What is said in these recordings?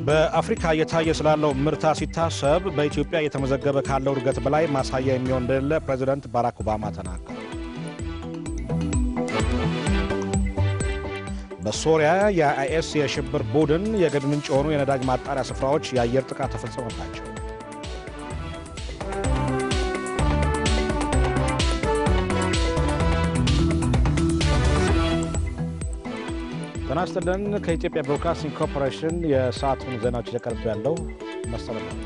በአፍሪካ የታየ ስላለው ምርታ ሲታሰብ በኢትዮጵያ የተመዘገበ ካለው እድገት በላይ ማሳያ የሚሆን እንደሌለ ፕሬዝዳንት ባራክ ኦባማ ተናገሩ። በሶሪያ የአይኤስ የሽብር ቡድን የገቢ ምንጭ የሆኑ የነዳጅ ማጣሪያ ስፍራዎች የአየር ጥቃት ተፈጸመባቸው። ጤና ይስጥልን። ከኢትዮጵያ ብሮድካስቲንግ ኮርፖሬሽን የሰዓቱን ዜናዎች እየቀርብ ያለው መሰረት ነው።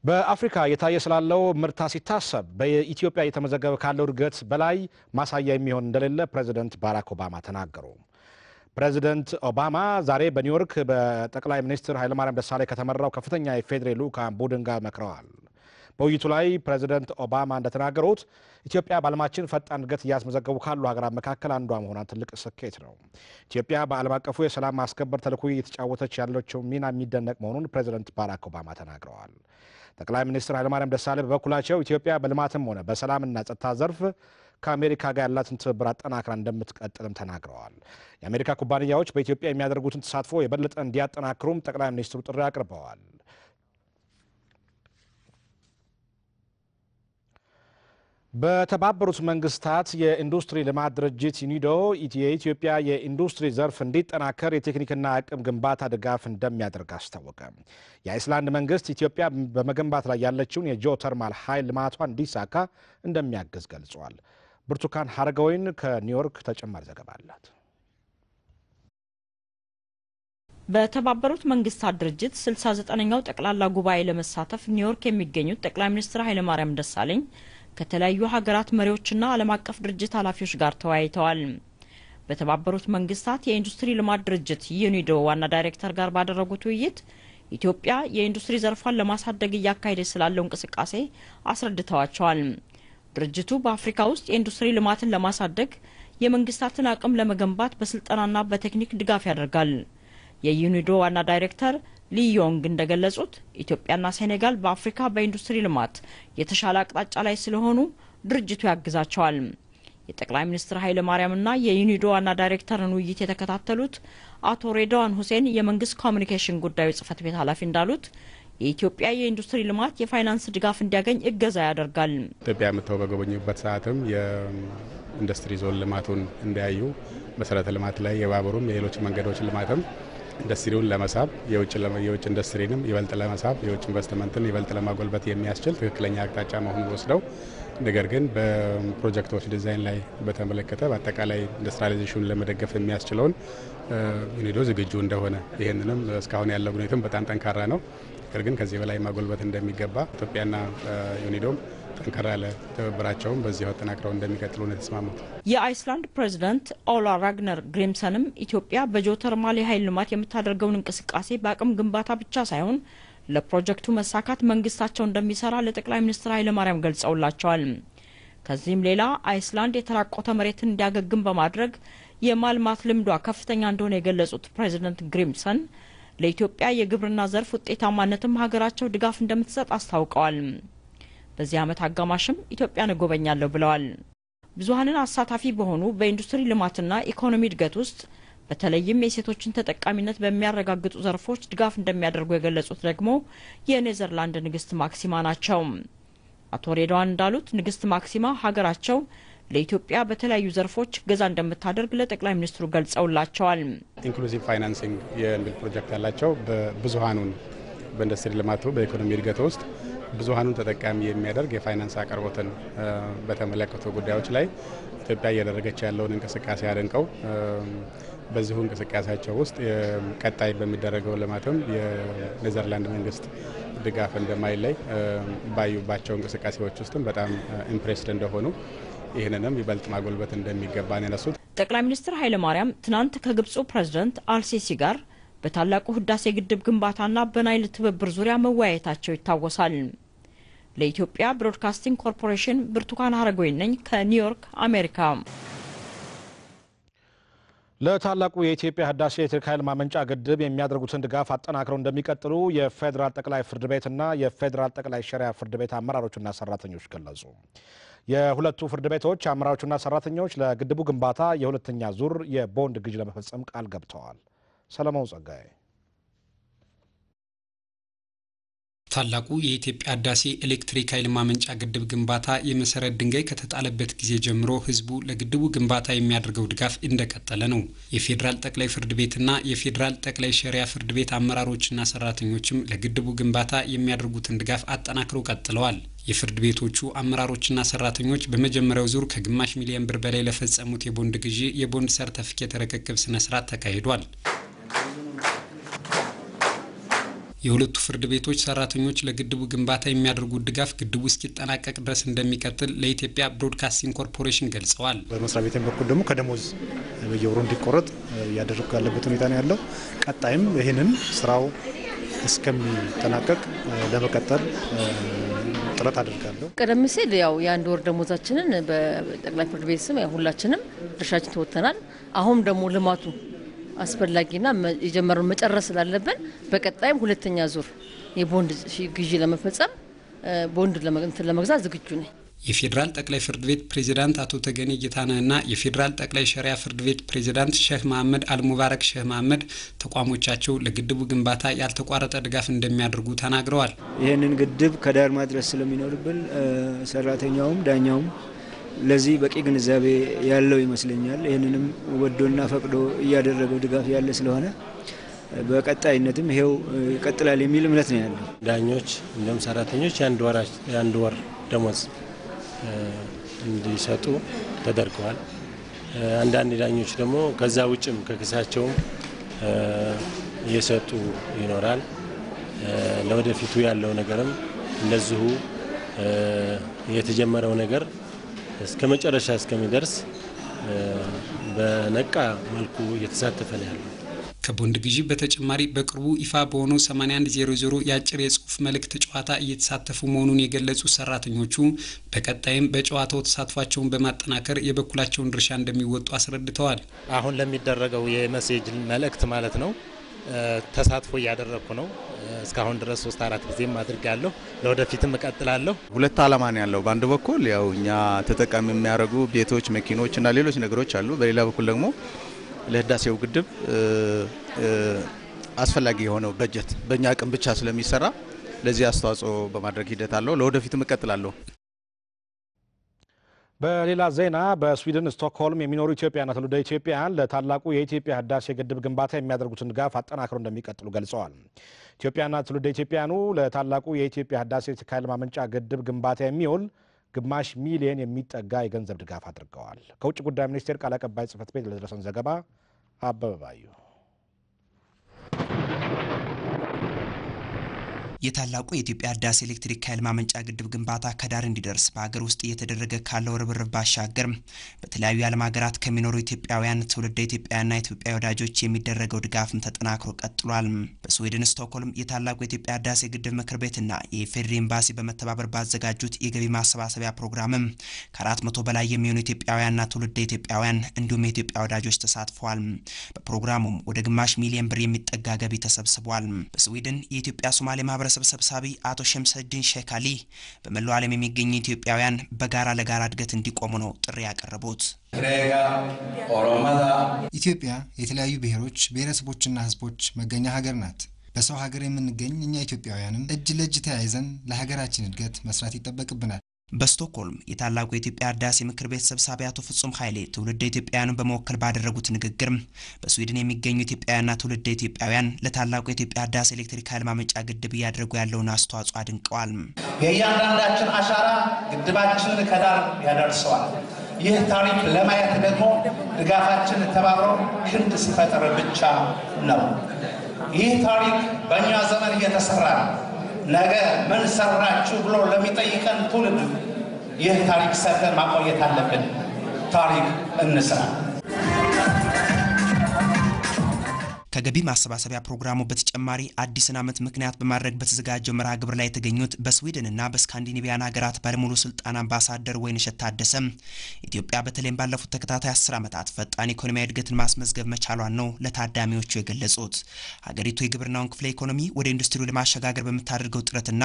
በአፍሪካ የታየ ስላለው ምርታ ሲታሰብ በኢትዮጵያ የተመዘገበ ካለው እድገት በላይ ማሳያ የሚሆን እንደሌለ ፕሬዝዳንት ባራክ ኦባማ ተናገሩ። ፕሬዝዳንት ኦባማ ዛሬ በኒውዮርክ በጠቅላይ ሚኒስትር ኃይለማርያም ደሳለኝ ከተመራው ከፍተኛ የፌዴራል ልዑካን ቡድን ጋር መክረዋል። በውይይቱ ላይ ፕሬዝዳንት ኦባማ እንደተናገሩት ኢትዮጵያ በዓለማችን ፈጣን እድገት እያስመዘገቡ ካሉ ሀገራት መካከል አንዷ መሆኗ ትልቅ ስኬት ነው። ኢትዮጵያ በዓለም አቀፉ የሰላም ማስከበር ተልዕኮ እየተጫወተች ያለችው ሚና የሚደነቅ መሆኑን ፕሬዝዳንት ባራክ ኦባማ ተናግረዋል። ጠቅላይ ሚኒስትር ኃይለማርያም ደሳለኝ በበኩላቸው ኢትዮጵያ በልማትም ሆነ በሰላምና ጸጥታ ዘርፍ ከአሜሪካ ጋር ያላትን ትብብር አጠናክራ እንደምትቀጥልም ተናግረዋል። የአሜሪካ ኩባንያዎች በኢትዮጵያ የሚያደርጉትን ተሳትፎ የበለጠ እንዲያጠናክሩም ጠቅላይ ሚኒስትሩ ጥሪ አቅርበዋል። በተባበሩት መንግስታት የኢንዱስትሪ ልማት ድርጅት ዩኒዶ የኢትዮጵያ የኢንዱስትሪ ዘርፍ እንዲጠናከር የቴክኒክና አቅም ግንባታ ድጋፍ እንደሚያደርግ አስታወቀ። የአይስላንድ መንግስት ኢትዮጵያ በመገንባት ላይ ያለችውን የጂኦተርማል ኃይል ልማቷ እንዲሳካ እንደሚያግዝ ገልጿል። ብርቱካን ሀረገወይን ከኒውዮርክ ተጨማሪ ዘገባ አላት። በተባበሩት መንግስታት ድርጅት 69ኛው ጠቅላላ ጉባኤ ለመሳተፍ ኒውዮርክ የሚገኙት ጠቅላይ ሚኒስትር ኃይለማርያም ደሳለኝ ከተለያዩ ሀገራት መሪዎችና ዓለም አቀፍ ድርጅት ኃላፊዎች ጋር ተወያይተዋል። በተባበሩት መንግስታት የኢንዱስትሪ ልማት ድርጅት ዩኒዶ ዋና ዳይሬክተር ጋር ባደረጉት ውይይት ኢትዮጵያ የኢንዱስትሪ ዘርፏን ለማሳደግ እያካሄደች ስላለው እንቅስቃሴ አስረድተዋቸዋል። ድርጅቱ በአፍሪካ ውስጥ የኢንዱስትሪ ልማትን ለማሳደግ የመንግስታትን አቅም ለመገንባት በስልጠናና በቴክኒክ ድጋፍ ያደርጋል። የዩኒዶ ዋና ዳይሬክተር ሊዮንግ እንደገለጹት ኢትዮጵያና ሴኔጋል በአፍሪካ በኢንዱስትሪ ልማት የተሻለ አቅጣጫ ላይ ስለሆኑ ድርጅቱ ያግዛቸዋል። የጠቅላይ ሚኒስትር ኃይለማርያምና የዩኒዶ ዋና ዳይሬክተርን ውይይት የተከታተሉት አቶ ሬድዋን ሁሴን የመንግስት ኮሚኒኬሽን ጉዳዮች ጽህፈት ቤት ኃላፊ እንዳሉት የኢትዮጵያ የኢንዱስትሪ ልማት የፋይናንስ ድጋፍ እንዲያገኝ እገዛ ያደርጋል። ኢትዮጵያ መተው በጎበኙበት ሰዓትም የኢንዱስትሪ ዞን ልማቱን እንዲያዩ መሰረተ ልማት ላይ የባቡሩም የሌሎች መንገዶች ልማትም ኢንዱስትሪውን ለመሳብ የውጭ ኢንዱስትሪንም ይበልጥ ለመሳብ የውጭ ኢንቨስትመንትን ይበልጥ ለማጎልበት የሚያስችል ትክክለኛ አቅጣጫ መሆኑን ወስደው ነገር ግን በፕሮጀክቶች ዲዛይን ላይ በተመለከተ በአጠቃላይ ኢንዱስትሪያላይዜሽኑን ለመደገፍ የሚያስችለውን ዩኒዶ ዝግጁ እንደሆነ ይህንንም እስካሁን ያለው ሁኔታም በጣም ጠንካራ ነው። ነገር ግን ከዚህ በላይ ማጎልበት እንደሚገባ ኢትዮጵያና ዩኒዶም ጠንካራ ያለ ትብብራቸውን በዚህ አጠናክረው እንደሚቀጥሉ ነው የተስማሙት። የአይስላንድ ፕሬዝዳንት ኦላ ራግነር ግሪምሰንም ኢትዮጵያ በጂኦተርማል የኃይል ልማት የምታደርገውን እንቅስቃሴ በአቅም ግንባታ ብቻ ሳይሆን ለፕሮጀክቱ መሳካት መንግስታቸው እንደሚሰራ ለጠቅላይ ሚኒስትር ኃይለማርያም ገልጸውላቸዋል። ከዚህም ሌላ አይስላንድ የተራቆተ መሬትን እንዲያገግም በማድረግ የማልማት ልምዷ ከፍተኛ እንደሆነ የገለጹት ፕሬዝዳንት ግሪምሰን ለኢትዮጵያ የግብርና ዘርፍ ውጤታማነትም ሀገራቸው ድጋፍ እንደምትሰጥ አስታውቀዋል። በዚህ ዓመት አጋማሽም ኢትዮጵያን እጎበኛለሁ ብለዋል። ብዙሃንን አሳታፊ በሆኑ በኢንዱስትሪ ልማትና ኢኮኖሚ እድገት ውስጥ በተለይም የሴቶችን ተጠቃሚነት በሚያረጋግጡ ዘርፎች ድጋፍ እንደሚያደርጉ የገለጹት ደግሞ የኔዘርላንድ ንግስት ማክሲማ ናቸው። አቶ ሬድዋን እንዳሉት ንግስት ማክሲማ ሀገራቸው ለኢትዮጵያ በተለያዩ ዘርፎች ገዛ እንደምታደርግ ለጠቅላይ ሚኒስትሩ ገልጸውላቸዋል። ኢንክሉሲቭ ፋይናንሲንግ የሚል ፕሮጀክት ያላቸው በብዙሃኑን በኢንዱስትሪ ልማቱ በኢኮኖሚ እድገት ውስጥ ብዙሃኑን ተጠቃሚ የሚያደርግ የፋይናንስ አቅርቦትን በተመለከቱ ጉዳዮች ላይ ኢትዮጵያ እያደረገች ያለውን እንቅስቃሴ አድንቀው በዚሁ እንቅስቃሴያቸው ውስጥ ቀጣይ በሚደረገው ልማትም የኔዘርላንድ መንግስት ድጋፍ እንደማይለይ ባዩባቸው እንቅስቃሴዎች ውስጥም በጣም ኢምፕሬስድ እንደሆኑ ይህንንም ይበልጥ ማጎልበት እንደሚገባ ነው ያነሱት። ጠቅላይ ሚኒስትር ኃይለማርያም ትናንት ከግብፁ ፕሬዝዳንት አልሲሲ ጋር በታላቁ ህዳሴ ግድብ ግንባታና በናይል ትብብር ዙሪያ መወያየታቸው ይታወሳል። ለኢትዮጵያ ብሮድካስቲንግ ኮርፖሬሽን ብርቱካን ሀረገወይን ነኝ ከኒውዮርክ አሜሪካ። ለታላቁ የኢትዮጵያ ህዳሴ ኤሌክትሪክ ኃይል ማመንጫ ግድብ የሚያደርጉትን ድጋፍ አጠናክረው እንደሚቀጥሉ የፌዴራል ጠቅላይ ፍርድ ቤትና የፌዴራል ጠቅላይ ሸሪዓ ፍርድ ቤት አመራሮችና ሰራተኞች ገለጹ። የሁለቱ ፍርድ ቤቶች አመራሮችና ሰራተኞች ለግድቡ ግንባታ የሁለተኛ ዙር የቦንድ ግዥ ለመፈጸም ቃል ገብተዋል። ሰለሞን ጸጋዬ። ታላቁ የኢትዮጵያ ህዳሴ ኤሌክትሪክ ኃይል ማመንጫ ግድብ ግንባታ የመሰረት ድንጋይ ከተጣለበት ጊዜ ጀምሮ ህዝቡ ለግድቡ ግንባታ የሚያደርገው ድጋፍ እንደቀጠለ ነው። የፌዴራል ጠቅላይ ፍርድ ቤትና የፌዴራል ጠቅላይ ሸሪዓ ፍርድ ቤት አመራሮችና ሰራተኞችም ለግድቡ ግንባታ የሚያደርጉትን ድጋፍ አጠናክረው ቀጥለዋል። የፍርድ ቤቶቹ አመራሮችና ሰራተኞች በመጀመሪያው ዙር ከግማሽ ሚሊዮን ብር በላይ ለፈጸሙት የቦንድ ግዢ የቦንድ ሰርተፊኬት ርክክብ ስነ ስርዓት ተካሂዷል። የሁለቱ ፍርድ ቤቶች ሰራተኞች ለግድቡ ግንባታ የሚያደርጉት ድጋፍ ግድቡ እስኪጠናቀቅ ድረስ እንደሚቀጥል ለኢትዮጵያ ብሮድካስቲንግ ኮርፖሬሽን ገልጸዋል። በመስሪያ ቤትም በኩል ደግሞ ከደሞዝ በየወሩ እንዲቆረጥ ያደረጉ ያለበት ሁኔታ ነው ያለው። ቀጣይም ይህንን ስራው እስከሚጠናቀቅ ለመቀጠል ጥረት አድርጋለሁ። ቀደም ሲል ያው የአንድ ወር ደሞዛችንን በጠቅላይ ፍርድ ቤት ስም ሁላችንም ድርሻችን ተወጥተናል። አሁን ደግሞ ልማቱ አስፈላጊና የጀመረውን መጨረስ ስላለብን በቀጣይም ሁለተኛ ዙር የቦንድ ግዢ ለመፈጸም ቦንድ ለመግዛት ዝግጁ ነኝ። የፌዴራል ጠቅላይ ፍርድ ቤት ፕሬዝዳንት አቶ ተገኔ ጌታነህና የፌዴራል ጠቅላይ ሸሪዓ ፍርድ ቤት ፕሬዝዳንት ሼህ መሐመድ አልሙባረክ ሼህ መሐመድ ተቋሞቻቸው ለግድቡ ግንባታ ያልተቋረጠ ድጋፍ እንደሚያደርጉ ተናግረዋል። ይህንን ግድብ ከዳር ማድረስ ስለሚኖርብን ሰራተኛውም ዳኛውም ለዚህ በቂ ግንዛቤ ያለው ይመስለኛል። ይህንንም ወዶና ፈቅዶ እያደረገው ድጋፍ ያለ ስለሆነ በቀጣይነትም ይሄው ይቀጥላል የሚል እምነት ነው ያለው። ዳኞች እንደም ሰራተኞች የአንድ ወር ደሞዝ እንዲሰጡ ተደርገዋል። አንዳንድ ዳኞች ደግሞ ከዛ ውጭም ከክሳቸው እየሰጡ ይኖራል። ለወደፊቱ ያለው ነገርም እንደዚሁ የተጀመረው ነገር እስከ መጨረሻ እስከሚደርስ በነቃ መልኩ እየተሳተፈ ነው ያለው። ከቦንድ ግዢ በተጨማሪ በቅርቡ ይፋ በሆነው 8100 የአጭር የጽሁፍ መልእክት ጨዋታ እየተሳተፉ መሆኑን የገለጹ ሰራተኞቹ በቀጣይም በጨዋታው ተሳትፏቸውን በማጠናከር የበኩላቸውን ድርሻ እንደሚወጡ አስረድተዋል። አሁን ለሚደረገው የሜሴጅ መልእክት ማለት ነው ተሳትፎ እያደረኩ ነው። እስካሁን ድረስ 3-4 ጊዜም አድርጋለሁ። ለወደፊትም እቀጥላለሁ። ሁለት ዓላማ ነው ያለው። በአንድ በኩል ያው እኛ ተጠቃሚ የሚያደርጉ ቤቶች፣ መኪኖች እና ሌሎች ነገሮች አሉ። በሌላ በኩል ደግሞ ለህዳሴው ግድብ አስፈላጊ የሆነው በጀት በእኛ አቅም ብቻ ስለሚሰራ ለዚህ አስተዋጽኦ በማድረግ ሂደት አለው። ለወደፊትም እቀጥላለሁ። በሌላ ዜና በስዊድን ስቶክሆልም የሚኖሩ ኢትዮጵያና ትውልደ ኢትዮጵያውያን ለታላቁ የኢትዮጵያ ህዳሴ ግድብ ግንባታ የሚያደርጉትን ድጋፍ አጠናክረው እንደሚቀጥሉ ገልጸዋል። ኢትዮጵያና ትውልደ ኢትዮጵያውያኑ ለታላቁ የኢትዮጵያ ህዳሴ ኤሌክትሪክ ኃይል ማመንጫ ግድብ ግንባታ የሚውል ግማሽ ሚሊዮን የሚጠጋ የገንዘብ ድጋፍ አድርገዋል። ከውጭ ጉዳይ ሚኒስቴር ቃል አቀባይ ጽሕፈት ቤት ለደረሰን ዘገባ አበበባዩ። የታላቁ የኢትዮጵያ ህዳሴ ኤሌክትሪክ ኃይል ማመንጫ ግድብ ግንባታ ከዳር እንዲደርስ በአገር ውስጥ እየተደረገ ካለው ርብርብ ባሻገር በተለያዩ የዓለም ሀገራት ከሚኖሩ ኢትዮጵያውያን ትውልደ ኢትዮጵያውያንና ኢትዮጵያ ወዳጆች የሚደረገው ድጋፍም ተጠናክሮ ቀጥሏል። በስዊድን ስቶክሆልም የታላቁ የኢትዮጵያ ህዳሴ ግድብ ምክር ቤትና የኢፌዴሪ ኤምባሲ በመተባበር ባዘጋጁት የገቢ ማሰባሰቢያ ፕሮግራምም ከ400 በላይ የሚሆኑ ኢትዮጵያውያንና ትውልደ ኢትዮጵያውያን እንዲሁም የኢትዮጵያ ወዳጆች ተሳትፈዋል። በፕሮግራሙም ወደ ግማሽ ሚሊዮን ብር የሚጠጋ ገቢ ተሰብስቧል። በስዊድን የኢትዮጵያ ሶማሌ ማህበረሰብ ሰብሳቢ አቶ ሸምሰዲን ሼካሊ በመላው ዓለም የሚገኙ ኢትዮጵያውያን በጋራ ለጋራ እድገት እንዲቆሙ ነው ጥሪ ያቀረቡት። ኢትዮጵያ የተለያዩ ብሔሮች ብሔረሰቦችና ህዝቦች መገኛ ሀገር ናት። በሰው ሀገር የምንገኝ እኛ ኢትዮጵያውያንም እጅ ለእጅ ተያይዘን ለሀገራችን እድገት መስራት ይጠበቅብናል። በስቶክሆልም የታላቁ የኢትዮጵያ ህዳሴ ምክር ቤት ሰብሳቢ አቶ ፍጹም ኃይሌ ትውልደ ኢትዮጵያውያንን በመወከል ባደረጉት ንግግር በስዊድን የሚገኙ ኢትዮጵያውያንና ትውልደ ኢትዮጵያውያን ለታላቁ የኢትዮጵያ ህዳሴ ኤሌክትሪክ ኃይል ማመንጫ ግድብ እያደረጉ ያለውን አስተዋጽኦ አድንቀዋል። የእያንዳንዳችን አሻራ ግድባችንን ከዳር ያደርሰዋል። ይህ ታሪክ ለማየት ደግሞ ድጋፋችን ተባብሮ ክንድ ሲፈጥር ብቻ ነው። ይህ ታሪክ በእኛ ዘመን እየተሰራ ነው። ነገ ምን ሰራችሁ ብሎ ለሚጠይቀን ትውልድ ይህ ታሪክ ሰርተን ማቆየት አለብን። ታሪክ እንስራ። ከገቢ ማሰባሰቢያ ፕሮግራሙ በተጨማሪ አዲስን ዓመት ምክንያት በማድረግ በተዘጋጀው መርሃ ግብር ላይ የተገኙት በስዊድንና በስካንዲኔቪያን ሀገራት ባለሙሉ ስልጣን አምባሳደር ወይንሸት ታደሰ ኢትዮጵያ በተለይም ባለፉት ተከታታይ 10 ዓመታት ፈጣን ኢኮኖሚያዊ እድገትን ማስመዝገብ መቻሏን ነው ለታዳሚዎቹ የገለጹት። ሀገሪቱ የግብርናውን ክፍለ ኢኮኖሚ ወደ ኢንዱስትሪው ለማሸጋገር በምታደርገው ጥረትና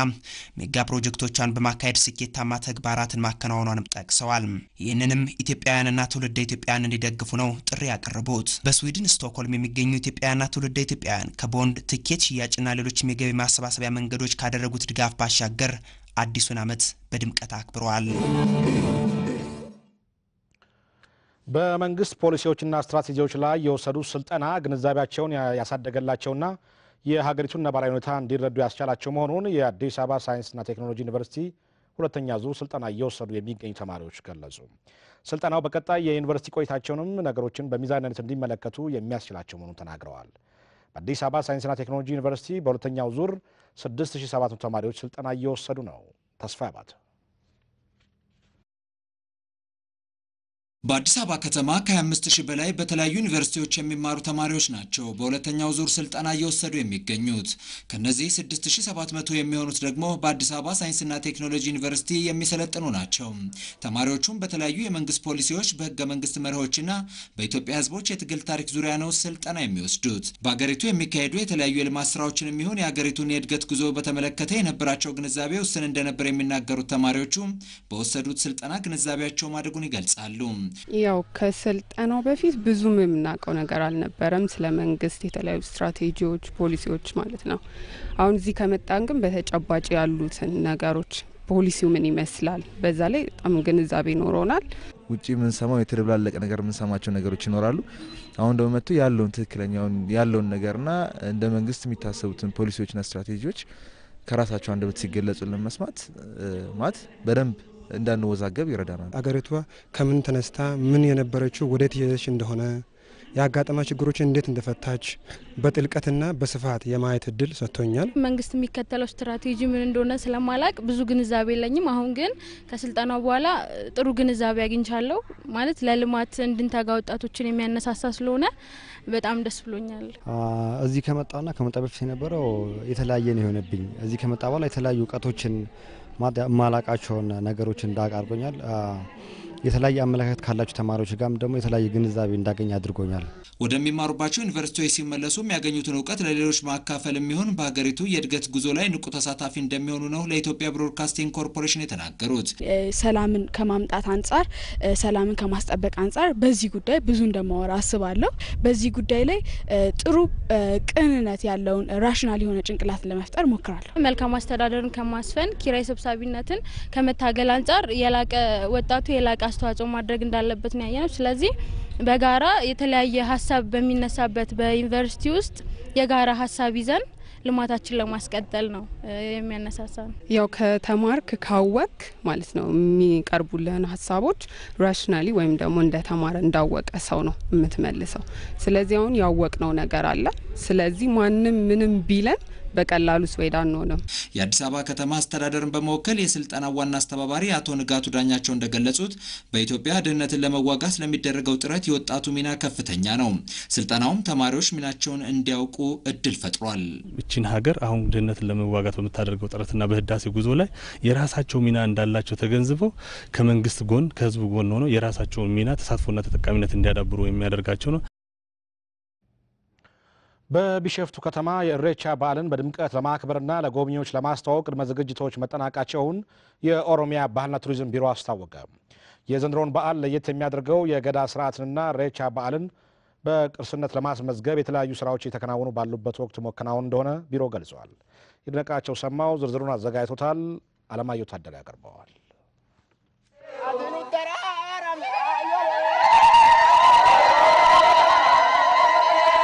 ሜጋ ፕሮጀክቶቿን በማካሄድ ስኬታማ ተግባራትን ማከናወኗንም ጠቅሰዋል። ይህንንም ኢትዮጵያውያንና ትውልደ ኢትዮጵያውያን እንዲደግፉ ነው ጥሪ ያቀረቡት። በስዊድን ስቶክሆልም የሚገኙ ኢትዮጵያውያን ኢትዮጵያውያንና ትውልደ ኢትዮጵያውያን ከቦንድ ትኬት ሽያጭና ሌሎችም የገቢ ማሰባሰቢያ መንገዶች ካደረጉት ድጋፍ ባሻገር አዲሱን ዓመት በድምቀት አክብረዋል። በመንግስት ፖሊሲዎችና ስትራቴጂዎች ላይ የወሰዱ ስልጠና ግንዛቤያቸውን ያሳደገላቸውና የሀገሪቱን ነባራዊ ሁኔታ እንዲረዱ ያስቻላቸው መሆኑን የአዲስ አበባ ሳይንስና ቴክኖሎጂ ዩኒቨርሲቲ ሁለተኛ ዙር ስልጠና እየወሰዱ የሚገኙ ተማሪዎች ገለጹ። ስልጠናው በቀጣይ የዩኒቨርሲቲ ቆይታቸውንም ነገሮችን በሚዛንነት እንዲመለከቱ የሚያስችላቸው መሆኑን ተናግረዋል። በአዲስ አበባ ሳይንስና ቴክኖሎጂ ዩኒቨርሲቲ በሁለተኛው ዙር 6700 ተማሪዎች ስልጠና እየወሰዱ ነው። ተስፋ ያባት በአዲስ አበባ ከተማ ከ25000 በላይ በተለያዩ ዩኒቨርሲቲዎች የሚማሩ ተማሪዎች ናቸው በሁለተኛው ዙር ስልጠና እየወሰዱ የሚገኙት። ከነዚህ 6700 የሚሆኑት ደግሞ በአዲስ አበባ ሳይንስና ቴክኖሎጂ ዩኒቨርሲቲ የሚሰለጥኑ ናቸው። ተማሪዎቹም በተለያዩ የመንግስት ፖሊሲዎች፣ በህገ መንግስት መርሆችና በኢትዮጵያ ህዝቦች የትግል ታሪክ ዙሪያ ነው ስልጠና የሚወስዱት። በአገሪቱ የሚካሄዱ የተለያዩ የልማት ስራዎችን የሚሆን የአገሪቱን የእድገት ጉዞ በተመለከተ የነበራቸው ግንዛቤ ውስን እንደነበር የሚናገሩት ተማሪዎቹ በወሰዱት ስልጠና ግንዛቤያቸው ማደጉን ይገልጻሉ። ያው ከስልጠናው በፊት ብዙም የምናውቀው ነገር አልነበረም ስለ መንግስት የተለያዩ ስትራቴጂዎች፣ ፖሊሲዎች ማለት ነው። አሁን እዚህ ከመጣን ግን በተጨባጭ ያሉትን ነገሮች ፖሊሲው ምን ይመስላል በዛ ላይ በጣም ግንዛቤ ኖሮናል። ውጪ ምን ሰማው የተደብላለቀ ነገር ምን ሰማቸው ነገሮች ይኖራሉ። አሁን ደግሞ መጥቶ ያለውን ትክክለኛውን ያለውን ነገርና እንደ መንግስት የሚታሰቡትን ፖሊሲዎችና ስትራቴጂዎች ከራሳቸው አንደበት ሲገለጹልን መስማት ማለት በደንብ እንዳንወዛገብ ይረዳናል። አገሪቷ ከምን ተነስታ ምን የነበረችው ወዴት እየሄደች እንደሆነ ያጋጠማ ችግሮችን እንዴት እንደፈታች በጥልቀትና በስፋት የማየት እድል ሰጥቶኛል። መንግስት የሚከተለው ስትራቴጂ ምን እንደሆነ ስለማላቅ ብዙ ግንዛቤ የለኝም። አሁን ግን ከስልጠናው በኋላ ጥሩ ግንዛቤ አግኝቻለሁ። ማለት ለልማት እንድንተጋ ወጣቶችን የሚያነሳሳ ስለሆነ በጣም ደስ ብሎኛል። እዚህ ከመጣና ከመጣ በፊት የነበረው የተለያየ ነው የሆነብኝ። እዚህ ከመጣ በኋላ የተለያዩ እውቀቶችን ማላቃቸውን ነገሮች እንዳውቅ አድርጎኛል። የተለያየ አመለካከት ካላቸው ተማሪዎች ጋርም ደግሞ የተለያየ ግንዛቤ እንዳገኝ አድርጎኛል። ወደሚማሩባቸው ዩኒቨርሲቲዎች ሲመለሱ የሚያገኙትን እውቀት ለሌሎች ማካፈል የሚሆን በሀገሪቱ የእድገት ጉዞ ላይ ንቁ ተሳታፊ እንደሚሆኑ ነው ለኢትዮጵያ ብሮድካስቲንግ ኮርፖሬሽን የተናገሩት። ሰላምን ከማምጣት አንጻር፣ ሰላምን ከማስጠበቅ አንጻር በዚህ ጉዳይ ብዙ እንደማወራ አስባለሁ። በዚህ ጉዳይ ላይ ጥሩ ቅንነት ያለውን ራሽናል የሆነ ጭንቅላት ለመፍጠር ሞክራለሁ። መልካም አስተዳደርን ከማስፈን ኪራይ ሰብሳቢነትን ከመታገል አንጻር የላቀ ወጣቱ የላቀ አስተዋጽኦ ማድረግ እንዳለበት ነው ያየነው። ስለዚህ በጋራ የተለያየ ሀሳብ በሚነሳበት በዩኒቨርሲቲ ውስጥ የጋራ ሀሳብ ይዘን ልማታችን ለማስቀጠል ነው የሚያነሳሳ ነው። ያው ከተማርክ ካወቅ ማለት ነው የሚቀርቡልህን ሀሳቦች ራሽናሊ ወይም ደግሞ እንደ ተማረ እንዳወቀ ሰው ነው የምትመልሰው። ስለዚህ አሁን ያወቅነው ነገር አለ። ስለዚህ ማንም ምንም ቢለን በቀላሉ ስወይዳ ነው። የአዲስ አበባ ከተማ አስተዳደርን በመወከል የስልጠና ዋና አስተባባሪ አቶ ንጋቱ ዳኛቸው እንደገለጹት በኢትዮጵያ ድህነትን ለመዋጋት ለሚደረገው ጥረት የወጣቱ ሚና ከፍተኛ ነው። ስልጠናውም ተማሪዎች ሚናቸውን እንዲያውቁ እድል ፈጥሯል። እቺን ሀገር አሁን ድህነትን ለመዋጋት በምታደርገው ጥረትና በህዳሴ ጉዞ ላይ የራሳቸው ሚና እንዳላቸው ተገንዝበው ከመንግስት ጎን ከህዝቡ ጎን ሆነው የራሳቸውን ሚና ተሳትፎና ተጠቃሚነት እንዲያዳብሩ የሚያደርጋቸው ነው። በቢሸፍቱ ከተማ የኢሬቻ በዓልን በድምቀት ለማክበርና ለጎብኚዎች ለማስተዋወቅ ቅድመ ዝግጅቶች መጠናቀቃቸውን የኦሮሚያ ባህልና ቱሪዝም ቢሮ አስታወቀ። የዘንድሮውን በዓል ለየት የሚያደርገው የገዳ ስርዓትንና ኢሬቻ በዓልን በቅርስነት ለማስመዝገብ የተለያዩ ስራዎች የተከናወኑ ባሉበት ወቅት መከናወን እንደሆነ ቢሮ ገልጿል። ይድነቃቸው ሰማው ዝርዝሩን አዘጋጅቶታል። አለማየሁ ታደለ ያቀርበዋል።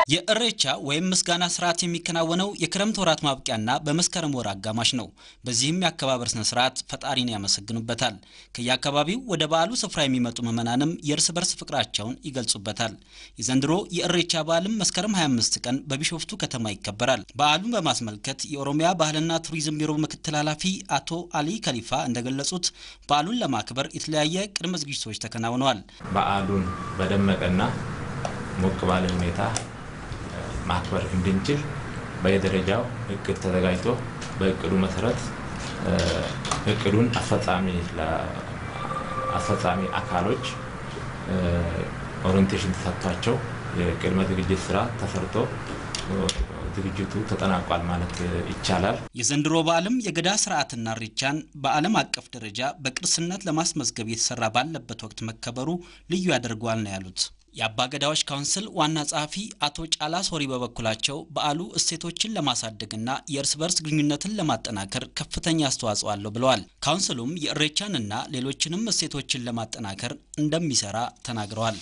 የኢሬቻ ወይም ምስጋና ስርዓት የሚከናወነው የክረምት ወራት ማብቂያና በመስከረም ወር አጋማሽ ነው። በዚህም የአከባበር ስነ ስርዓት ፈጣሪን ያመሰግኑበታል። ከየአካባቢው ወደ በዓሉ ስፍራ የሚመጡ ምዕመናንም የእርስ በርስ ፍቅራቸውን ይገልጹበታል። የዘንድሮ የኢሬቻ በዓልም መስከረም 25 ቀን በቢሾፍቱ ከተማ ይከበራል። በዓሉን በማስመልከት የኦሮሚያ ባህልና ቱሪዝም ቢሮ ምክትል ኃላፊ አቶ አሊ ከሊፋ እንደገለጹት በዓሉን ለማክበር የተለያየ ቅድመ ዝግጅቶች ተከናውነዋል። በዓሉን በደመቀና ሞቅ ባለ ሁኔታ ማክበር እንድንችል በየደረጃው እቅድ ተዘጋጅቶ በእቅዱ መሰረት እቅዱን አስፈጻሚ አካሎች ኦሪንቴሽን ተሰጥቷቸው የቅድመ ዝግጅት ስራ ተሰርቶ ዝግጅቱ ተጠናቋል ማለት ይቻላል። የዘንድሮ በዓልም የገዳ ስርዓትና ኢሬቻን በዓለም አቀፍ ደረጃ በቅርስነት ለማስመዝገብ የተሰራ ባለበት ወቅት መከበሩ ልዩ ያደርገዋል ነው ያሉት። የአባገዳዎች ካውንስል ዋና ጸሐፊ አቶ ጫላ ሶሪ በበኩላቸው በዓሉ እሴቶችን ለማሳደግና የእርስ በርስ ግንኙነትን ለማጠናከር ከፍተኛ አስተዋጽኦ አለው ብለዋል። ካውንስሉም የኢሬቻንና ሌሎችንም እሴቶችን ለማጠናከር እንደሚሰራ ተናግረዋል።